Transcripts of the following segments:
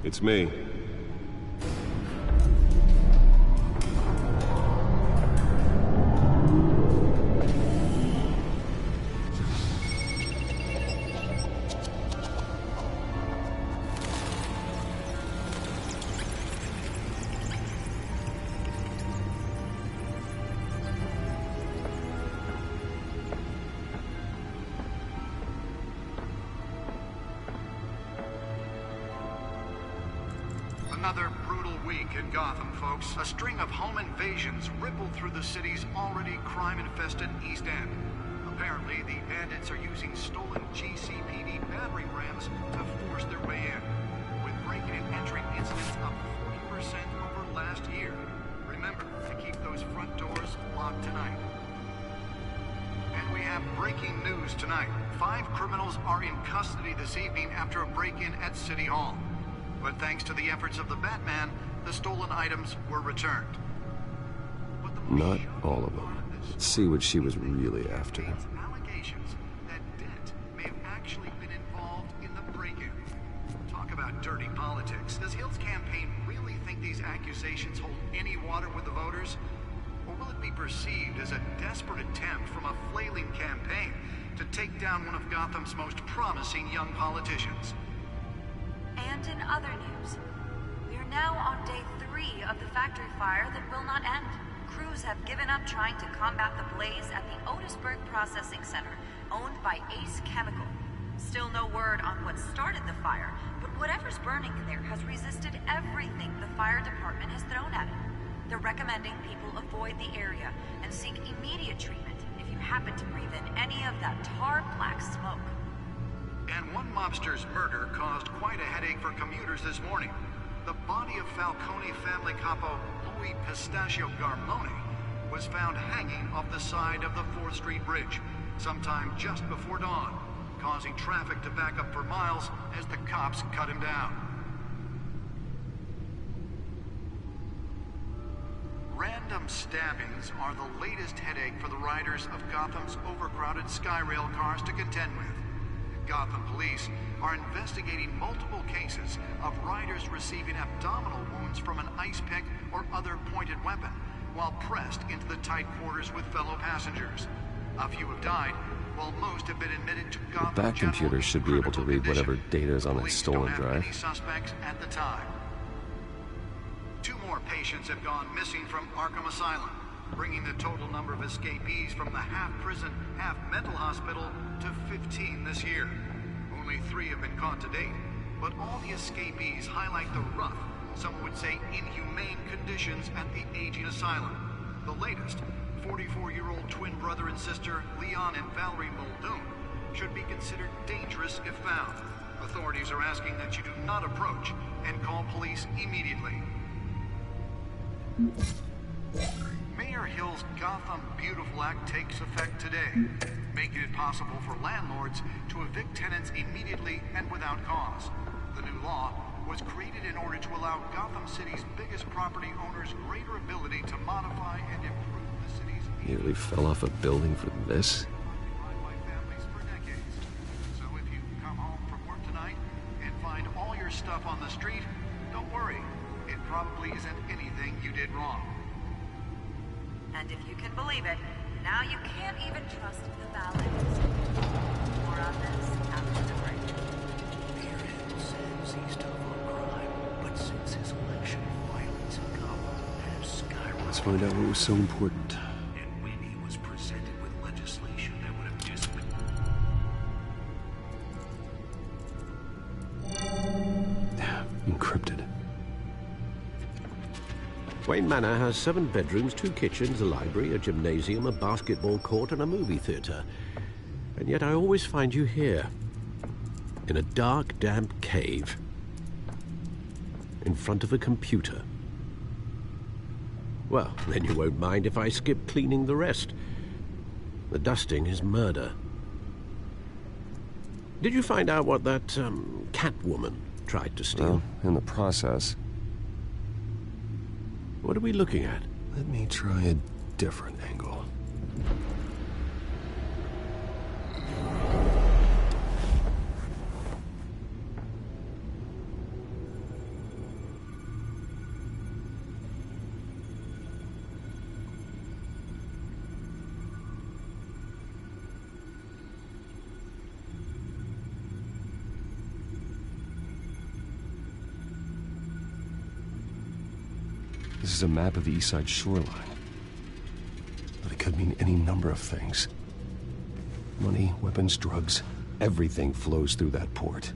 It's me. Another brutal week in Gotham, folks. A string of home invasions rippled through the city's already crime-infested East End. Apparently, the bandits are using stolen GCPD battering rams to force their way in, with breaking and entering incidents up 40% over last year. Remember to keep those front doors locked tonight. And we have breaking news tonight. 5 criminals are in custody this evening after a break-in at City Hall. But thanks to the efforts of the Batman, the stolen items were returned. Not all of them. Let's see what she was really after. Allegations that Dent may have actually been involved in the break-in. Talk about dirty politics. Does Hill's campaign really think these accusations hold any water with the voters? Or will it be perceived as a desperate attempt from a flailing campaign to take down one of Gotham's most promising young politicians? And in other news, we are now on day 3 of the factory fire that will not end. Crews have given up trying to combat the blaze at the Otisburg Processing Center, owned by Ace Chemical. Still no word on what started the fire, but whatever's burning in there has resisted everything the fire department has thrown at it. They're recommending people avoid the area and seek immediate treatment if you happen to breathe in any of that tar black smoke. And one mobster's murder caused quite a headache for commuters this morning. The body of Falcone family capo Louis Pistachio Garmone was found hanging off the side of the 4th Street Bridge sometime just before dawn, causing traffic to back up for miles as the cops cut him down. Random stabbings are the latest headache for the riders of Gotham's overcrowded Skyrail cars to contend with. Gotham police are investigating multiple cases of riders receiving abdominal wounds from an ice pick or other pointed weapon while pressed into the tight quarters with fellow passengers. A few have died, while most have been admitted to Gotham. That computer should be able to read whatever data is on that stolen drive. Police don't have any suspects at the time. 2 more patients have gone missing from Arkham Asylum, bringing the total number of escapees from the half-prison, half-mental hospital to 15 this year. Only 3 have been caught to date, but all the escapees highlight the rough, some would say inhumane conditions at the aging asylum. The latest, 44-year-old twin brother and sister Leon and Valerie Muldoon, should be considered dangerous if found. Authorities are asking that you do not approach and call police immediately. Mayor Hill's Gotham Beautiful Act takes effect today, making it possible for landlords to evict tenants immediately and without cause. The new law was created in order to allow Gotham City's biggest property owners greater ability to modify and improve the city's... Nearly fell off a building for this? ...by families for decades. So if you come home from work tonight and find all your stuff on the street, don't worry. It probably isn't anything you did wrong. And if you can believe it, now you can't even trust the valets. More on this after the break. Mayor Hill says he's tough on crime, but since his election, violence in Gotham has skyrocketed. Let's find out what was so important. And when he was presented with legislation that would have disciplined... Encrypted. Wayne Manor has 7 bedrooms, 2 kitchens, a library, a gymnasium, a basketball court, and a movie theater. And yet I always find you here, in a dark, damp cave, in front of a computer. Well, then you won't mind if I skip cleaning the rest. The dusting is murder. Did you find out what that, Catwoman tried to steal? Well, in the process. What are we looking at? Let me try a different angle. This is a map of the east side shoreline. But it could mean any number of things. Money, weapons, drugs, everything flows through that port.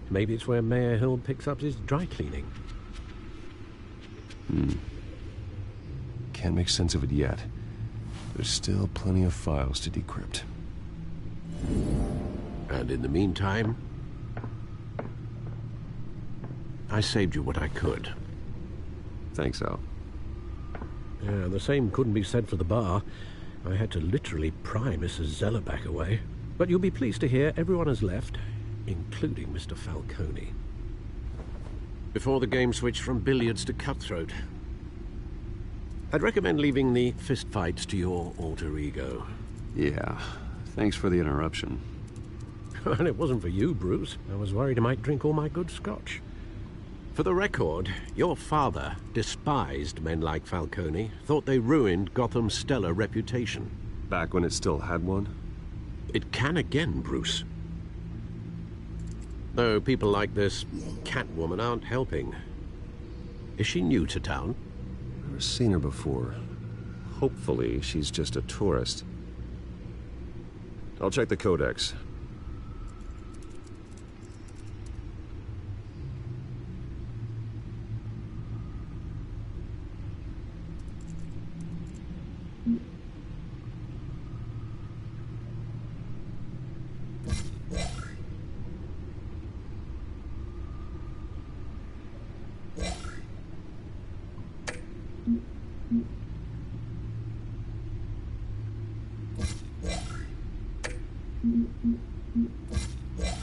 Maybe it's where Mayor Hill picks up his dry cleaning. Can't make sense of it yet. There's still plenty of files to decrypt. And in the meantime, I saved you what I could. Thanks, Al. Yeah, the same couldn't be said for the bar. I had to literally pry Mrs. Zeller back away. But you'll be pleased to hear everyone has left, including Mr. Falcone. Before the game switched from billiards to cutthroat. I'd recommend leaving the fistfights to your alter ego. Yeah, thanks for the interruption. And it wasn't for you, Bruce. I was worried I might drink all my good scotch. For the record, your father despised men like Falcone, thought they ruined Gotham's stellar reputation. Back when it still had one? It can again, Bruce. Though people like this Catwoman aren't helping. Is she new to town? Never seen her before. Hopefully, she's just a tourist. I'll check the codex.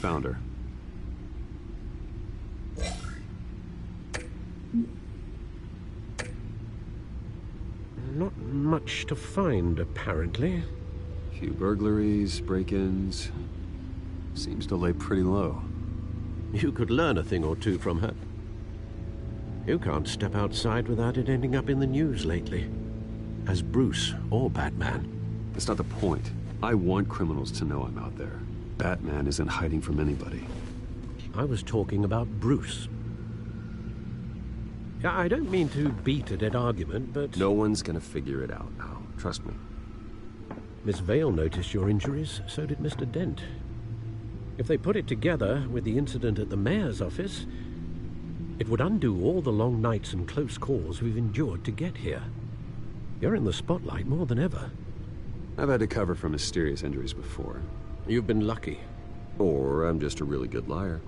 Found her. Not much to find, apparently. Few burglaries, break-ins. Seems to lay pretty low. You could learn a thing or two from her. You can't step outside without it ending up in the news lately. As Bruce or Batman. That's not the point. I want criminals to know I'm out there. Batman isn't hiding from anybody. I was talking about Bruce. I don't mean to beat a dead argument, but... No one's gonna figure it out now. Trust me. Miss Vale noticed your injuries, so did Mr. Dent. If they put it together with the incident at the mayor's office, it would undo all the long nights and close calls we've endured to get here. You're in the spotlight more than ever. I've had to cover for mysterious injuries before. You've been lucky. Or I'm just a really good liar.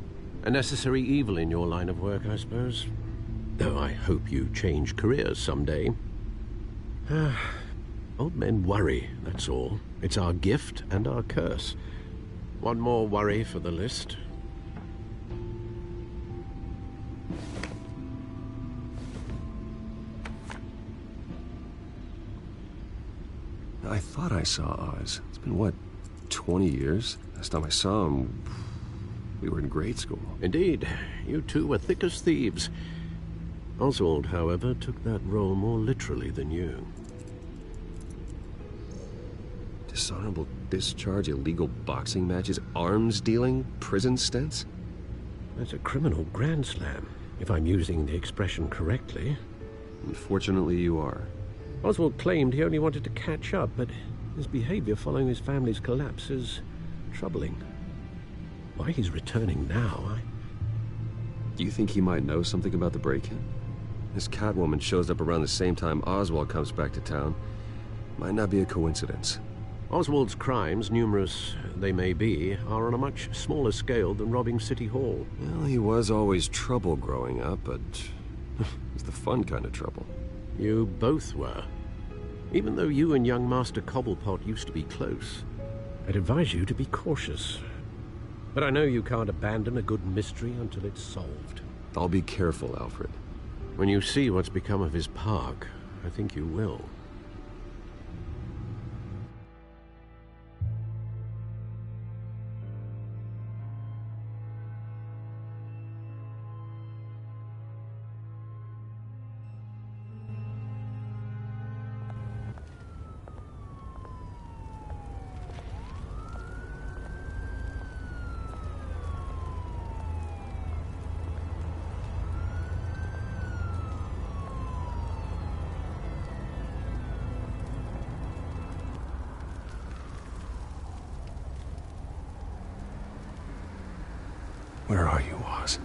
A necessary evil in your line of work, I suppose. Though I hope you change careers someday. Old men worry, that's all. It's our gift and our curse. One more worry for the list. I thought I saw Oz. It's been, what, 20 years? Last time I saw him, we were in grade school. Indeed. You two were thick as thieves. Oswald, however, took that role more literally than you. Dishonorable discharge, illegal boxing matches, arms dealing, prison stints? That's a criminal grand slam, if I'm using the expression correctly. Unfortunately, you are. Oswald claimed he only wanted to catch up, but his behavior following his family's collapse is troubling. Why he's returning now, Do you think he might know something about the break-in? This Catwoman shows up around the same time Oswald comes back to town. Might not be a coincidence. Oswald's crimes, numerous they may be, are on a much smaller scale than robbing City Hall. Well, he was always trouble growing up, but it's the fun kind of trouble. You both were. Even though you and young Master Cobblepot used to be close, I'd advise you to be cautious. But I know you can't abandon a good mystery until it's solved. I'll be careful, Alfred. When you see what's become of his park, I think you will. Where are you, Oz?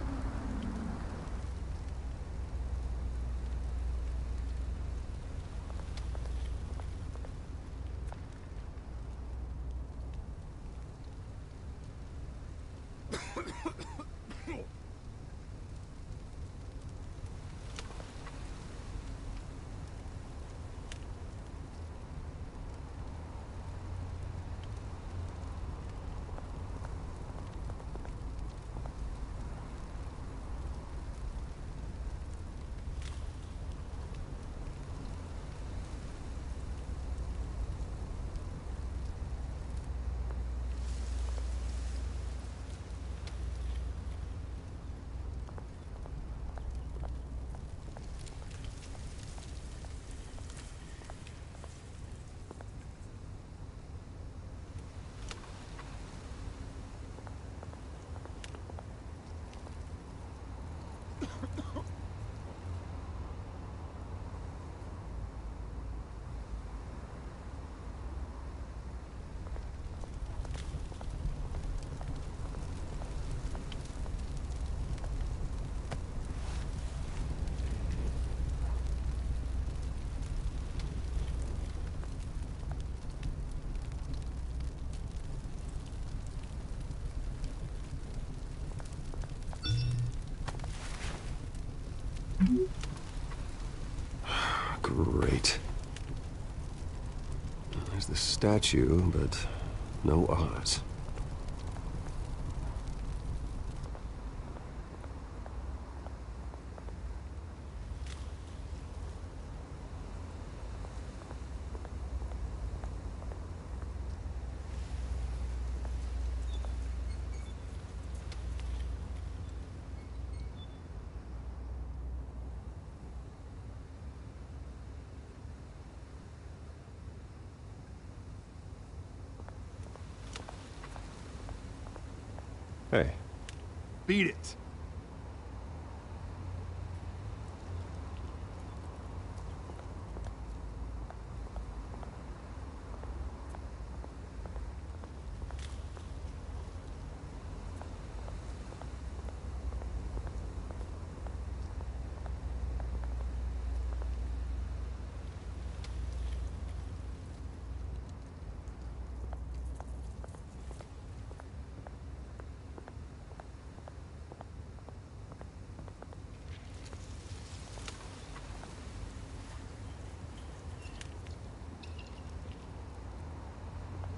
Great. There's the statue, but no Oz. Hey. Beat it.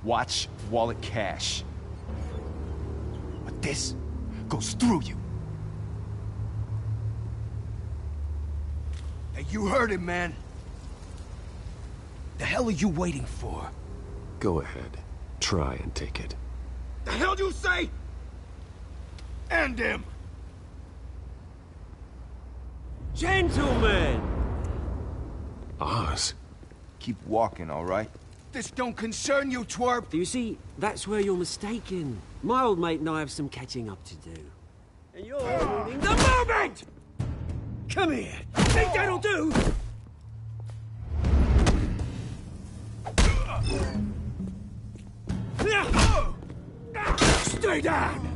Watch wallet cash. But this goes through you. Hey, you heard him, man. The hell are you waiting for? Go ahead. Try and take it. The hell do you say? End him! Gentlemen! Oz? Keep walking, all right? This don't concern you, twerp! You see, that's where you're mistaken. My old mate and I have some catching up to do. And you're ruining the moment! Come here! Think that'll do? Stay down!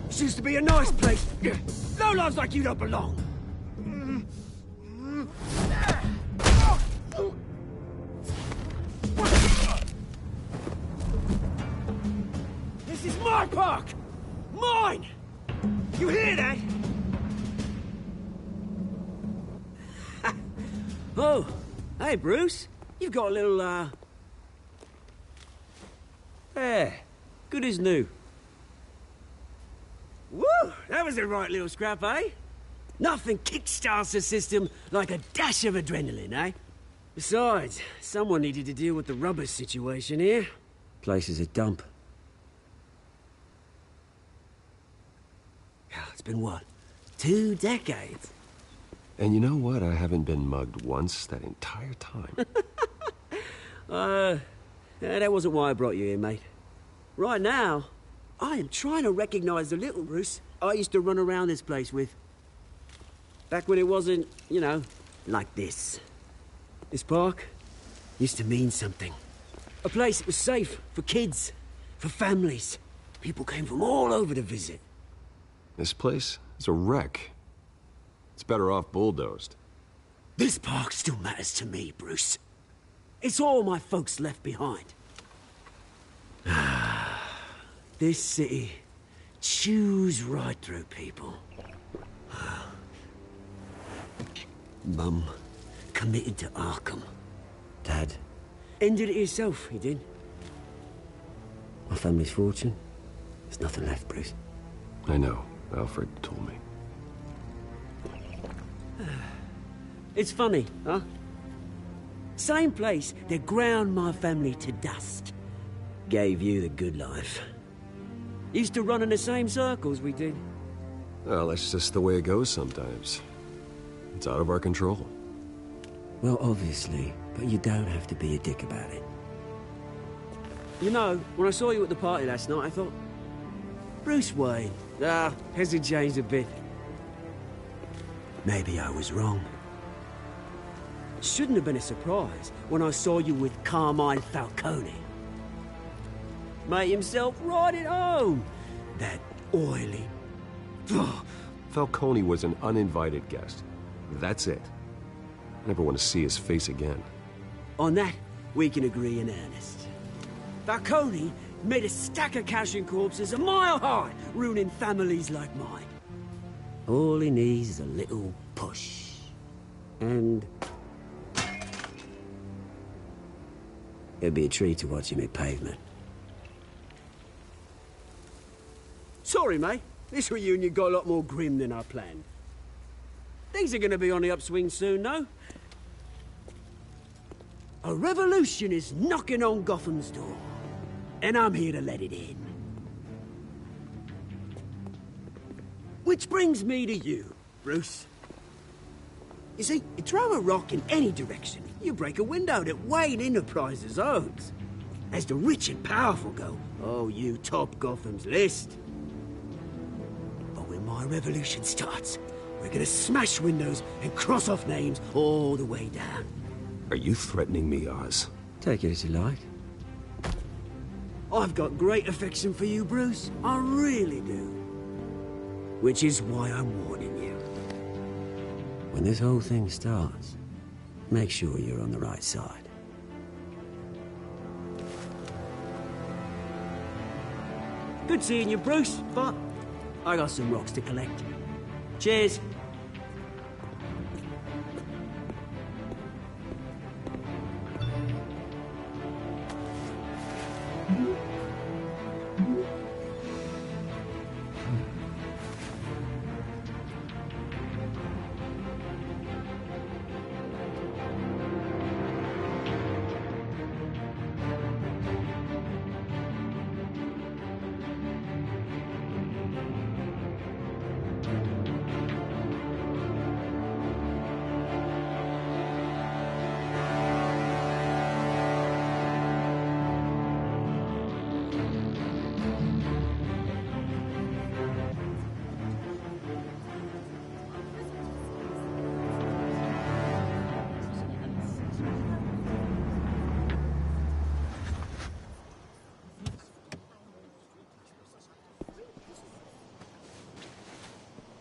This used to be a nice place. Lowlifes like you don't belong. This is my park! Mine! You hear that? Oh, hey, Bruce. You've got a little, there. Good as new. Woo! That was a right little scrap, eh? Nothing kickstarts the system like a dash of adrenaline, eh? Besides, someone needed to deal with the rubber situation here. Place is a dump. It's been what? 2 decades? And you know what? I haven't been mugged once that entire time. That wasn't why I brought you here, mate. Right now, I am trying to recognize the little Bruce I used to run around this place with. Back when it wasn't, you know, like this. This park used to mean something. A place that was safe for kids, for families. People came from all over to visit. This place is a wreck. It's better off bulldozed. This park still matters to me, Bruce. It's all my folks left behind. This city chews right through people. Mum committed to Arkham. Dad ended it himself, he did. My family's fortune, there's nothing left, Bruce. I know. Alfred told me. It's funny, huh? Same place that ground my family to dust. Gave you the good life. Used to run in the same circles we did. Well, that's just the way it goes sometimes. It's out of our control. Well, obviously, but you don't have to be a dick about it. You know, when I saw you at the party last night, I thought... Bruce Wayne. Hasn't changed a bit. Maybe I was wrong. Shouldn't have been a surprise when I saw you with Carmine Falcone. Made himself right at home. That oily... Falcone was an uninvited guest. That's it. I never want to see his face again. On that, we can agree in earnest. Falcone made a stack of cash and corpses a mile high, ruining families like mine. All he needs is a little push. And... it'd be a treat to watch him hit pavement. Sorry, mate. This reunion got a lot more grim than I planned. Things are gonna be on the upswing soon, though. A revolution is knocking on Gotham's door. And I'm here to let it in. Which brings me to you, Bruce. You see, you throw a rock in any direction, you break a window that Wayne Enterprises owns. As the rich and powerful go, oh, you top Gotham's list. But when my revolution starts, we're gonna smash windows and cross off names all the way down. Are you threatening me, Oz? Take it as you like. I've got great affection for you, Bruce. I really do. Which is why I'm warning you. When this whole thing starts, make sure you're on the right side. Good seeing you, Bruce, but I got some rocks to collect. Cheers.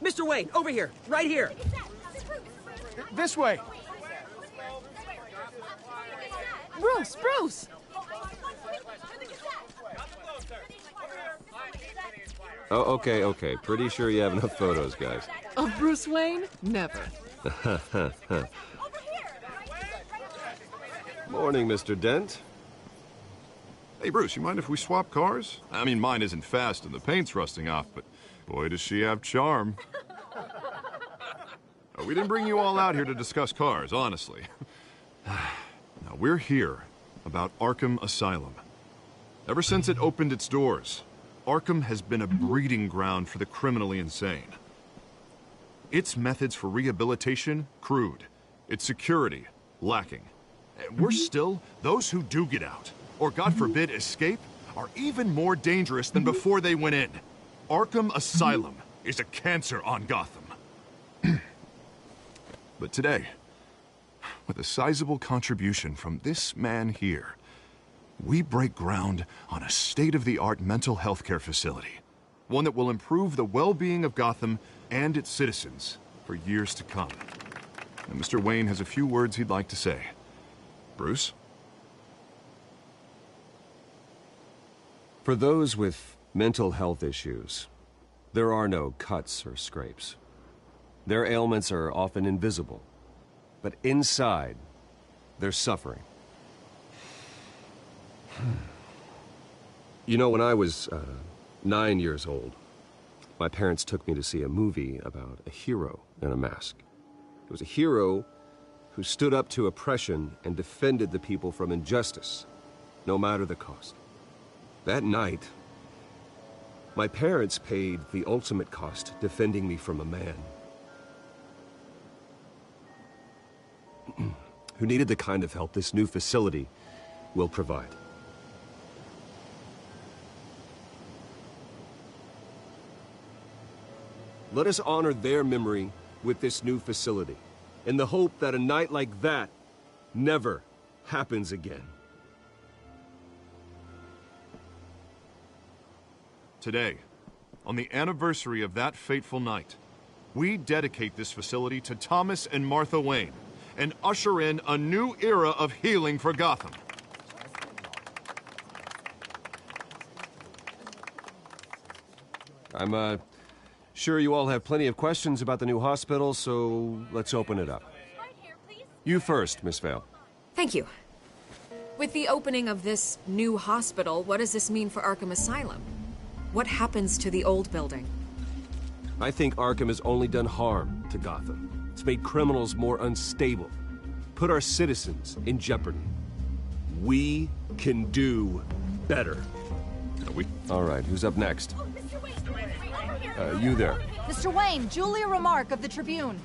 Mr. Wayne, over here, right here. This way. Bruce! Oh, okay. Pretty sure you have enough photos, guys. Of Bruce Wayne? Never. Morning, Mr. Dent. Hey, Bruce, you mind if we swap cars? I mean, mine isn't fast and the paint's rusting off, but boy, does she have charm. We didn't bring you all out here to discuss cars, honestly. Now, we're here about Arkham Asylum. Ever since it opened its doors, Arkham has been a breeding ground for the criminally insane. Its methods for rehabilitation, crude. Its security, lacking. Worse still, those who do get out, or God forbid escape, are even more dangerous than before they went in. Arkham Asylum is a cancer on Gotham. But today, with a sizable contribution from this man here, we break ground on a state-of-the-art mental health care facility. One that will improve the well-being of Gotham and its citizens for years to come. And Mr. Wayne has a few words he'd like to say. Bruce? For those with mental health issues, there are no cuts or scrapes. Their ailments are often invisible, but inside, they're suffering. You know, when I was 9 years old, my parents took me to see a movie about a hero in a mask. It was a hero who stood up to oppression and defended the people from injustice, no matter the cost. That night, my parents paid the ultimate cost defending me from a man who needed the kind of help this new facility will provide. Let us honor their memory with this new facility, in the hope that a night like that never happens again. Today, on the anniversary of that fateful night, we dedicate this facility to Thomas and Martha Wayne and usher in a new era of healing for Gotham. I'm sure you all have plenty of questions about the new hospital, so let's open it up. You first, Miss Vale. Thank you. With the opening of this new hospital, what does this mean for Arkham Asylum? What happens to the old building? I think Arkham has only done harm to Gotham. It's made criminals more unstable, put our citizens in jeopardy. We can do better. All right, who's up next? You there. Mr. Wayne, Julia Remark of the Tribune.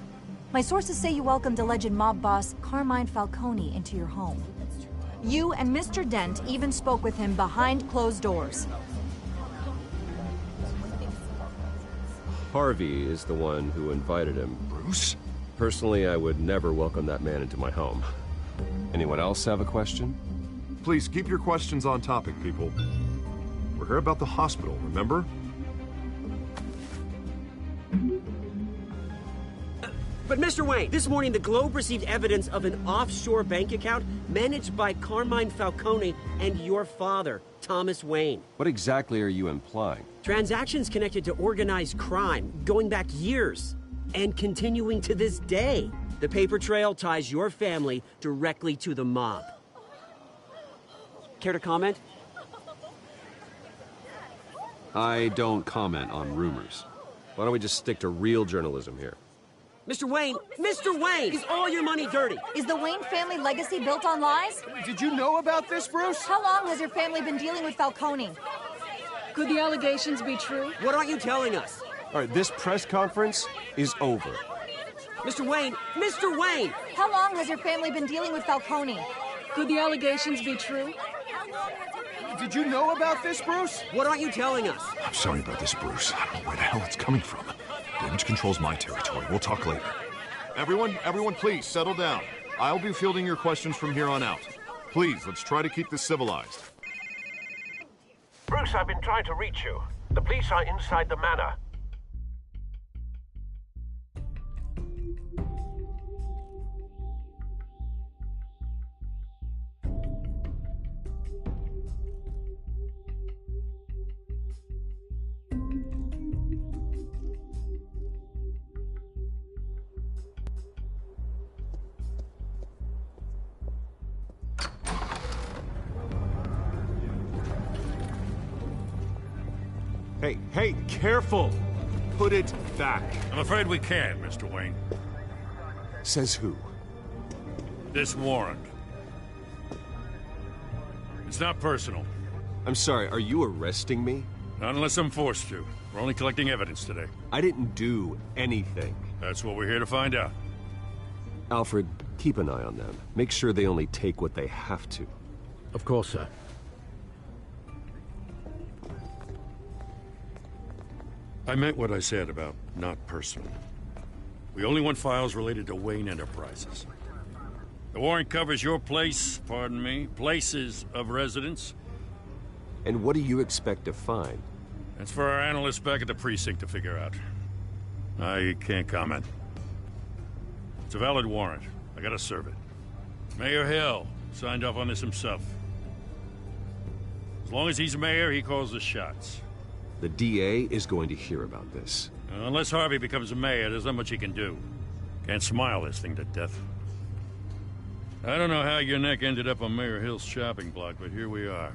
My sources say you welcomed alleged mob boss Carmine Falcone into your home. You and Mr. Dent even spoke with him behind closed doors. Harvey is the one who invited him. Bruce? Personally, I would never welcome that man into my home. Anyone else have a question? Please keep your questions on topic, people. We're here about the hospital, remember? But Mr. Wayne, this morning the Globe received evidence of an offshore bank account managed by Carmine Falcone and your father, Thomas Wayne. What exactly are you implying? Transactions connected to organized crime, going back years, and continuing to this day. The paper trail ties your family directly to the mob. Care to comment? I don't comment on rumors. Why don't we just stick to real journalism here? Mr. Wayne! Mr. Wayne! Is all your money dirty? Is the Wayne family legacy built on lies? Did you know about this, Bruce? How long has your family been dealing with Falcone? Could the allegations be true? What aren't you telling us? All right, this press conference is over. Mr. Wayne! Mr. Wayne! How long has your family been dealing with Falcone? Could the allegations be true? Did you know about this, Bruce? What aren't you telling us? I'm sorry about this, Bruce. I don't know where the hell it's coming from. Damage control's my territory. We'll talk later. Everyone, please, settle down. I'll be fielding your questions from here on out. Please, let's try to keep this civilized. Bruce, I've been trying to reach you. The police are inside the manor. Hey, careful! Put it back. I'm afraid we can't, Mr. Wayne. Says who? This warrant. It's not personal. I'm sorry, are you arresting me? Not unless I'm forced to. We're only collecting evidence today. I didn't do anything. That's what we're here to find out. Alfred, keep an eye on them. Make sure they only take what they have to. Of course, sir. I meant what I said about not personal. We only want files related to Wayne Enterprises. The warrant covers your place, pardon me, places of residence. And what do you expect to find? That's for our analysts back at the precinct to figure out. I can't comment. It's a valid warrant. I gotta serve it. Mayor Hill signed off on this himself. As long as he's mayor, he calls the shots. The DA is going to hear about this. Unless Harvey becomes a mayor, there's not much he can do. Can't smile this thing to death. I don't know how your neck ended up on Mayor Hill's shopping block, but here we are.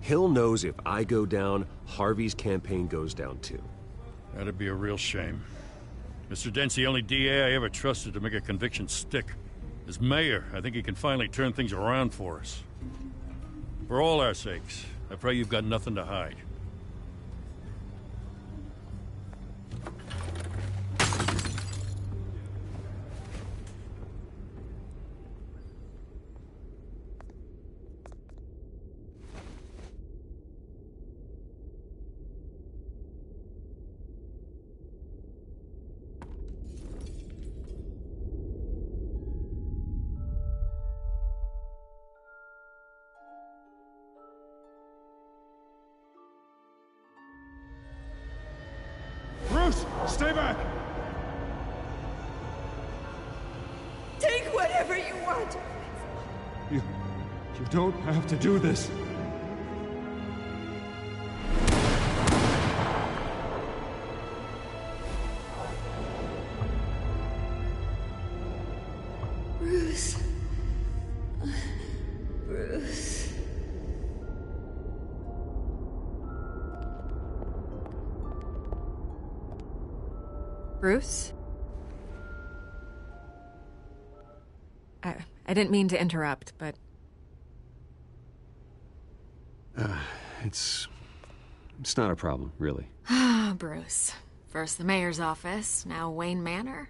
Hill knows if I go down, Harvey's campaign goes down too. That'd be a real shame. Mr. Dent's the only DA I ever trusted to make a conviction stick. As mayor, I think he can finally turn things around for us. For all our sakes, I pray you've got nothing to hide. Bruce, stay back! Take whatever you want. You don't have to do this. Bruce. Bruce. Bruce? I didn't mean to interrupt, but... It's not a problem, really. Ah, Bruce. First the mayor's office, now Wayne Manor.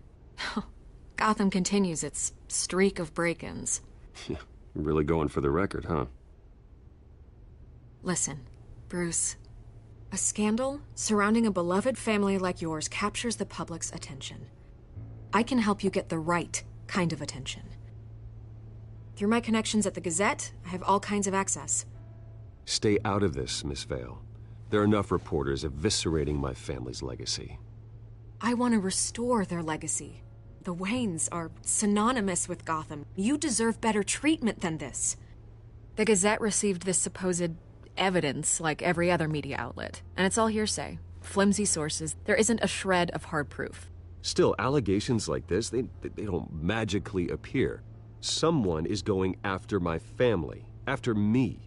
Gotham continues its streak of break-ins. Yeah, you're really going for the record, huh? Listen, Bruce. A scandal surrounding a beloved family like yours captures the public's attention. I can help you get the right kind of attention. Through my connections at the Gazette, I have all kinds of access. Stay out of this, Miss Vale. There are enough reporters eviscerating my family's legacy. I want to restore their legacy. The Waynes are synonymous with Gotham. You deserve better treatment than this. The Gazette received this supposed evidence like every other media outlet, and it's all hearsay. Flimsy sources. There isn't a shred of hard proof. Still, allegations like this, they don't magically appear. Someone is going after my family, after me.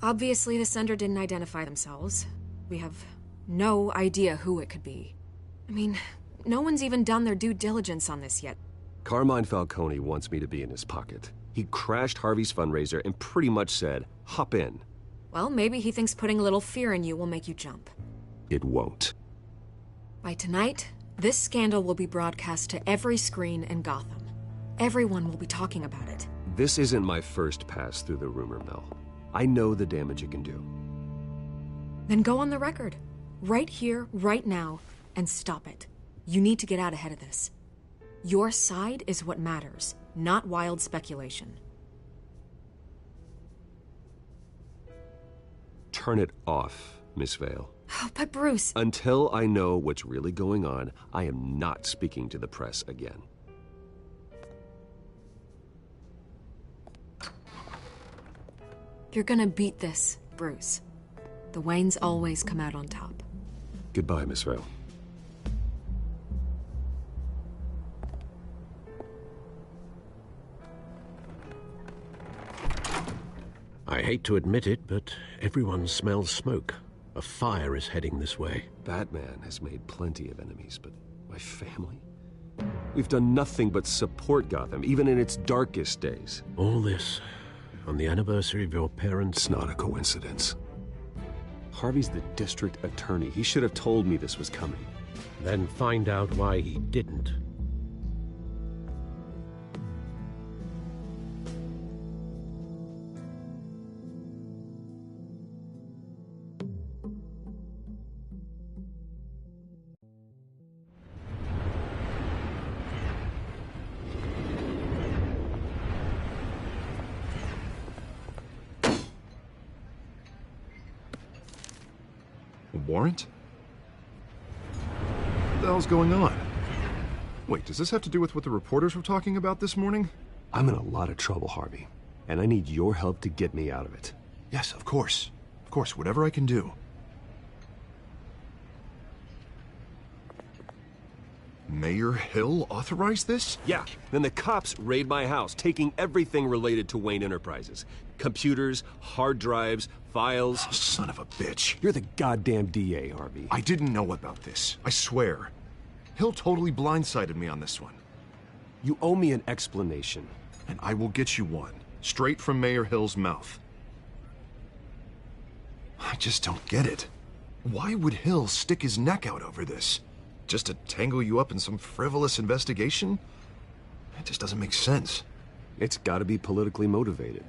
Obviously, the sender didn't identify themselves. We have no idea who it could be. I mean, no one's even done their due diligence on this yet. Carmine Falcone wants me to be in his pocket. He crashed Harvey's fundraiser and pretty much said, hop in. Well, maybe he thinks putting a little fear in you will make you jump. It won't. By tonight, this scandal will be broadcast to every screen in Gotham. Everyone will be talking about it. This isn't my first pass through the rumor mill. I know the damage it can do. Then go on the record. Right here, right now, and stop it. You need to get out ahead of this. Your side is what matters, not wild speculation. Turn it off, Miss Vale. Oh, but Bruce... Until I know what's really going on, I am not speaking to the press again. You're gonna beat this, Bruce. The Waynes always come out on top. Goodbye, Miss Vale. I hate to admit it, but everyone smells smoke. A fire is heading this way. Batman has made plenty of enemies, but my family? We've done nothing but support Gotham, even in its darkest days. All this on the anniversary of your parents'... It's not a coincidence. Harvey's the district attorney. He should have told me this was coming. Then find out why he didn't. warrant? What the hell's going on? Wait, does this have to do with what the reporters were talking about this morning? I'm in a lot of trouble, Harvey, and I need your help to get me out of it. Yes, of course. Of course, whatever I can do. Mayor Hill authorized this? Yeah, then the cops raid my house, taking everything related to Wayne Enterprises. Computers, hard drives, files. Oh, son of a bitch. You're the goddamn DA, Harvey. I didn't know about this. I swear. Hill totally blindsided me on this one. You owe me an explanation. And I will get you one. Straight from Mayor Hill's mouth. I just don't get it. Why would Hill stick his neck out over this? Just to tangle you up in some frivolous investigation? It just doesn't make sense. It's gotta be politically motivated.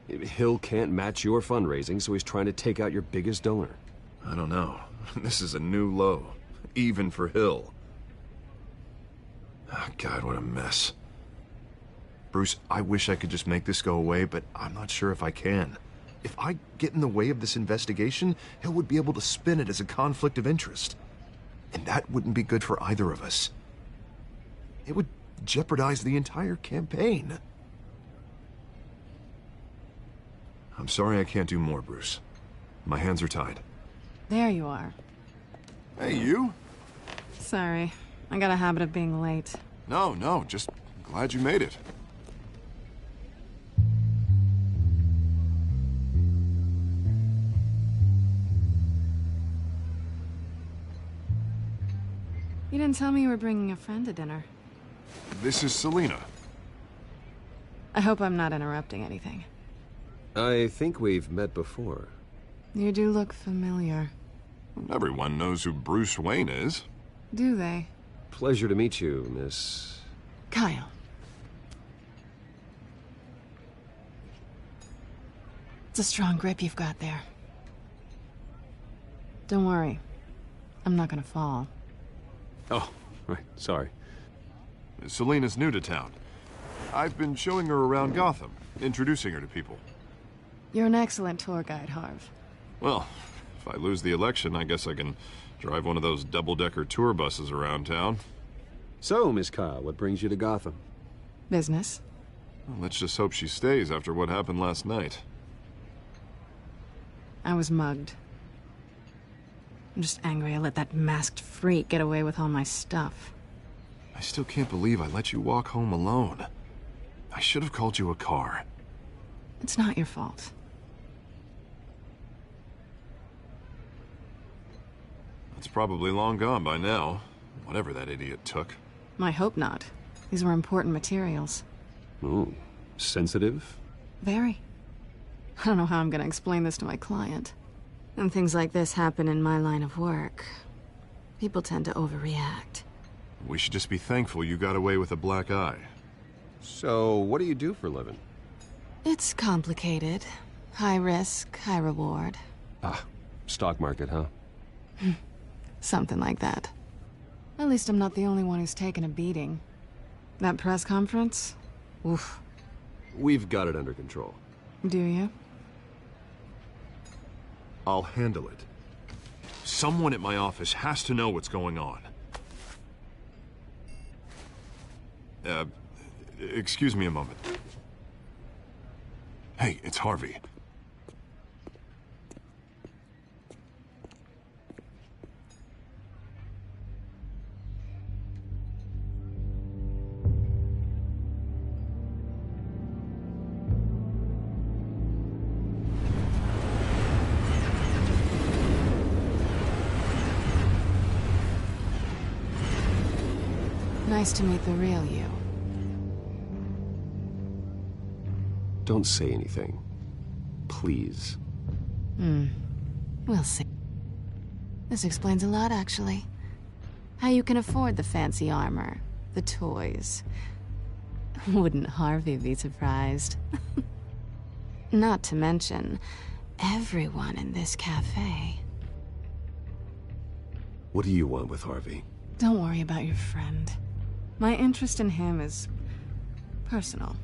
Hill can't match your fundraising, so he's trying to take out your biggest donor. I don't know. This is a new low. Even for Hill. Oh, God, what a mess. Bruce, I wish I could just make this go away, but I'm not sure if I can. If I get in the way of this investigation, Hill would be able to spin it as a conflict of interest. And that wouldn't be good for either of us. It would jeopardize the entire campaign. I'm sorry I can't do more, Bruce. My hands are tied. There you are. Hey, you? Sorry. I got a habit of being late. No, just glad you made it. You didn't tell me you were bringing a friend to dinner. This is Selena. I hope I'm not interrupting anything. I think we've met before. You do look familiar. Everyone knows who Bruce Wayne is. Do they? Pleasure to meet you, Miss... Kyle. It's a strong grip you've got there. Don't worry. I'm not gonna fall. Oh, right, sorry. Selena's new to town. I've been showing her around Gotham, introducing her to people. You're an excellent tour guide, Harv. Well, if I lose the election, I guess I can drive one of those double-decker tour buses around town. So, Miss Kyle, what brings you to Gotham? Business. Well, let's just hope she stays after what happened last night. I was mugged. I'm just angry I let that masked freak get away with all my stuff. I still can't believe I let you walk home alone. I should have called you a car. It's not your fault. It's probably long gone by now, whatever that idiot took. I hope not. These were important materials. Ooh, sensitive? Very. I don't know how I'm gonna explain this to my client. When things like this happen in my line of work, people tend to overreact. We should just be thankful you got away with a black eye. So, what do you do for a living? It's complicated. High risk, high reward. Ah, stock market, huh? Something like that. At least I'm not the only one who's taken a beating. That press conference? Oof. We've got it under control. Do you? I'll handle it. Someone at my office has to know what's going on. Excuse me a moment. Hey, it's Harvey. Nice to meet the real you. Don't say anything. Please. We'll see. This explains a lot, actually. How you can afford the fancy armor, the toys. Wouldn't Harvey be surprised? Not to mention, everyone in this cafe. What do you want with Harvey? Don't worry about your friend. My interest in him is personal.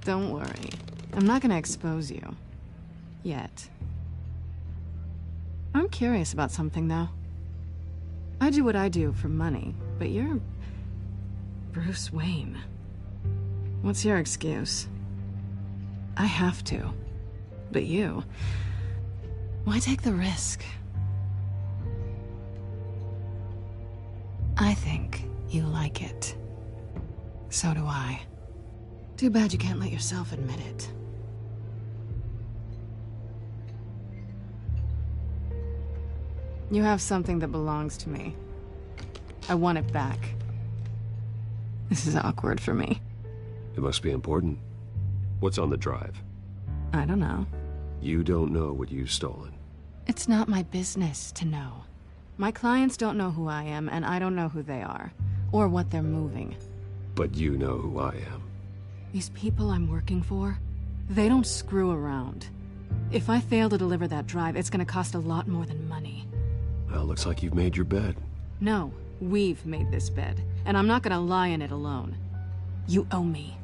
Don't worry. I'm not gonna expose you. Yet. I'm curious about something, though. I do what I do for money, but you're... Bruce Wayne. What's your excuse? I have to. But you... Why take the risk? I think you like it. So do I. Too bad you can't let yourself admit it. You have something that belongs to me. I want it back. This is awkward for me. It must be important. What's on the drive? I don't know. You don't know what you've stolen. It's not my business to know. My clients don't know who I am, and I don't know who they are, or what they're moving. But you know who I am. These people I'm working for, they don't screw around. If I fail to deliver that drive, it's gonna cost a lot more than money. Well, looks like you've made your bed. No, we've made this bed, and I'm not gonna lie in it alone. You owe me.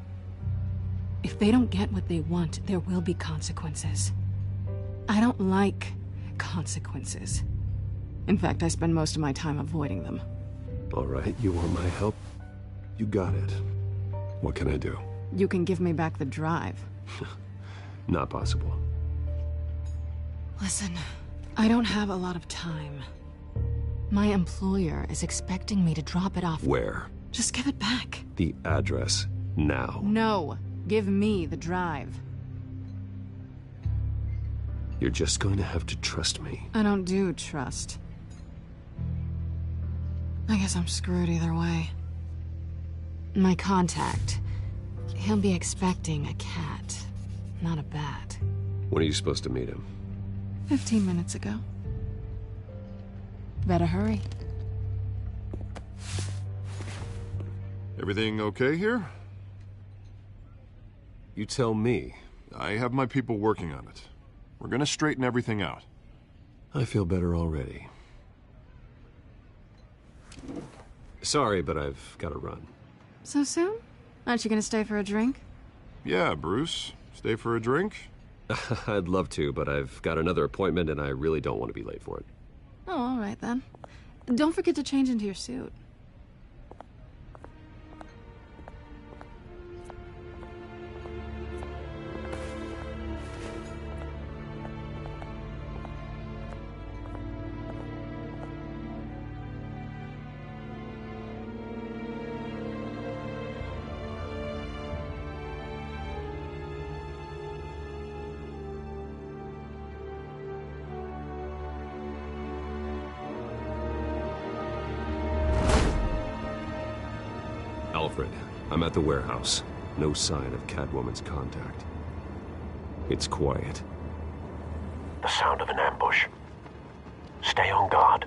If they don't get what they want, there will be consequences. I don't like consequences. In fact, I spend most of my time avoiding them. All right, you want my help? You got it. What can I do? You can give me back the drive. Not possible. Listen, I don't have a lot of time. My employer is expecting me to drop it off. Where? Just give it back. The address, now. No, give me the drive. You're just going to have to trust me. I don't do trust. I guess I'm screwed either way. My contact, he'll be expecting a cat, not a bat. When are you supposed to meet him? 15 minutes ago. Better hurry. Everything okay here? You tell me. I have my people working on it. We're gonna straighten everything out. I feel better already. Sorry, but I've got to run. So soon? Aren't you gonna stay for a drink? Yeah, Bruce. Stay for a drink? I'd love to, but I've got another appointment and I really don't want to be late for it. Oh, all right then. Don't forget to change into your suit. Alfred, I'm at the warehouse. No sign of Catwoman's contact. It's quiet. The sound of an ambush. Stay on guard.